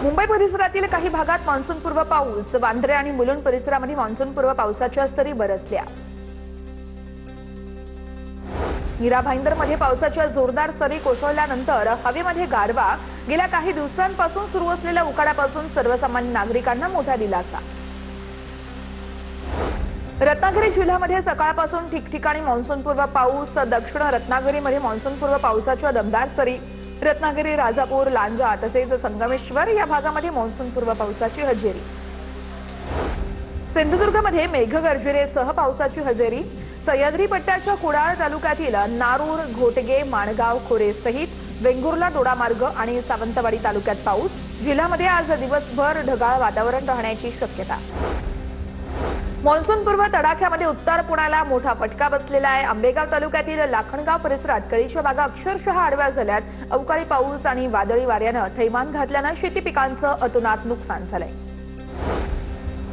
मुंबई परिसरातील काही भागात मान्सूनपूर्व पाऊस, वांद्रे आणि मुलुंड परिसरामध्ये मान्सूनपूर्व पावसाच्या सरी बरसल्या। मीरा भाईंदरमध्ये पावसाच्या जोरदार सरी कोसळल्यानंतर हवेमध्ये गारवा। गेल्या काही दिवसांपासून सुरू असलेल्या उकाड्यापासून सर्वसामान्य नागरिकांना मोठा दिलासा। रत्नागिरी जिल्ह्यामध्ये सकाळपासून ठिकठिकाणी मान्सूनपूर्व पाऊस। दक्षिण रत्नागिरीमध्ये मान्सूनपूर्व पावसाच्या दमदार सरी। रत्नागिरी, राजापूर, लांजा तसेच संगमेश्वर या भागामध्ये मान्सूनपूर्व पावसाची हजेरी। सिंधुदुर्गमध्ये मेघगर्जनेसह पावसाची हजेरी। सह्याद्री पट्ट्याच्या कुडाळ तालुक्यातील नारूर, घोटगे, माणगाव, खोरे सहित वेंगुर्ला, दोडामार्ग आणि सावंतवाडी तालुक्यात पाऊस। जिल्ह्यामध्ये आज दिवसभर ढगाळ वातावरण राहण्याची शक्यता। मान्सूनपूर्व तडाख्यामध्ये उत्तर पुण्याला मोठा फटका बसलेला आहे। आंबेगाव तालुक्यातील लाखणगाव परिसरात केळीच्या बागा अक्षरशः आडव्या झाल्यात। अवकाळी पाऊस आणि वादळी वाऱ्यानं थैमान घातल्यानं शेती पिकांचं अतोनात नुकसान झालंय।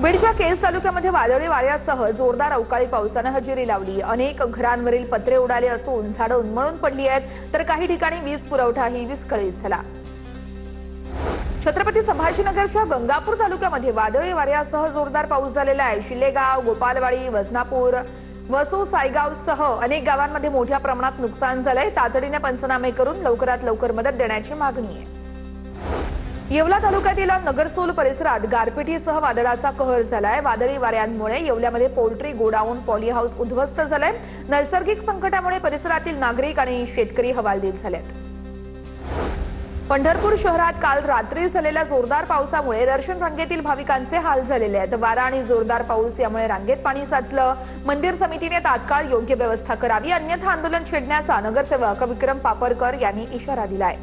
बीडच्या केज तालुक्यामध्ये वादळी वाऱ्यासह जोरदार अवकाळी पावसानं हजेरी लावली। अनेक घरांवरील पत्रे उडाले असून झाडं उन्मळून पडली आहेत, तर काही ठिकाणी वीज पुरवठाही विस्कळीत झाला। छत्रपती संभाजीनगरच्या गंगापूर तालुक्यामध्ये वादळी वाऱ्यासह जोरदार पाऊस झालेला आहे। शिलेगाव, गोपालवाडी, वजनापूर, वसू, सायगावसह अनेक गावांमध्ये मोठ्या प्रमाणात नुकसान झालंय। तातडीने पंचनामे करून लवकरात लवकर मदत देण्याची मागणी आहे। येवला तालुक्यातील नगरसोल परिसरात गारपिटीसह वादळाचा कहर झालाय। वादळी वाऱ्यांमुळे येवल्यामध्ये पोल्ट्री गोडाऊन, पॉली हाऊस उद्ध्वस्त झालंय। नैसर्गिक संकटामुळे परिसरातील नागरिक आणि शेतकरी हवालदिल झालेत। पंढरपूर शहरात काल रात्री झालेल्या जोरदार पावसामुळे दर्शन रांगेतील भाविकांचे हाल झालेले आहेत। वारा आणि जोरदार पाऊस यामुळे रांगेत पाणी साचलं। मंदिर समितीने तात्काळ योग्य व्यवस्था करावी, अन्यथा आंदोलन छेडण्याचा नगरसेवक विक्रम पापरकर यांनी इशारा दिलाय।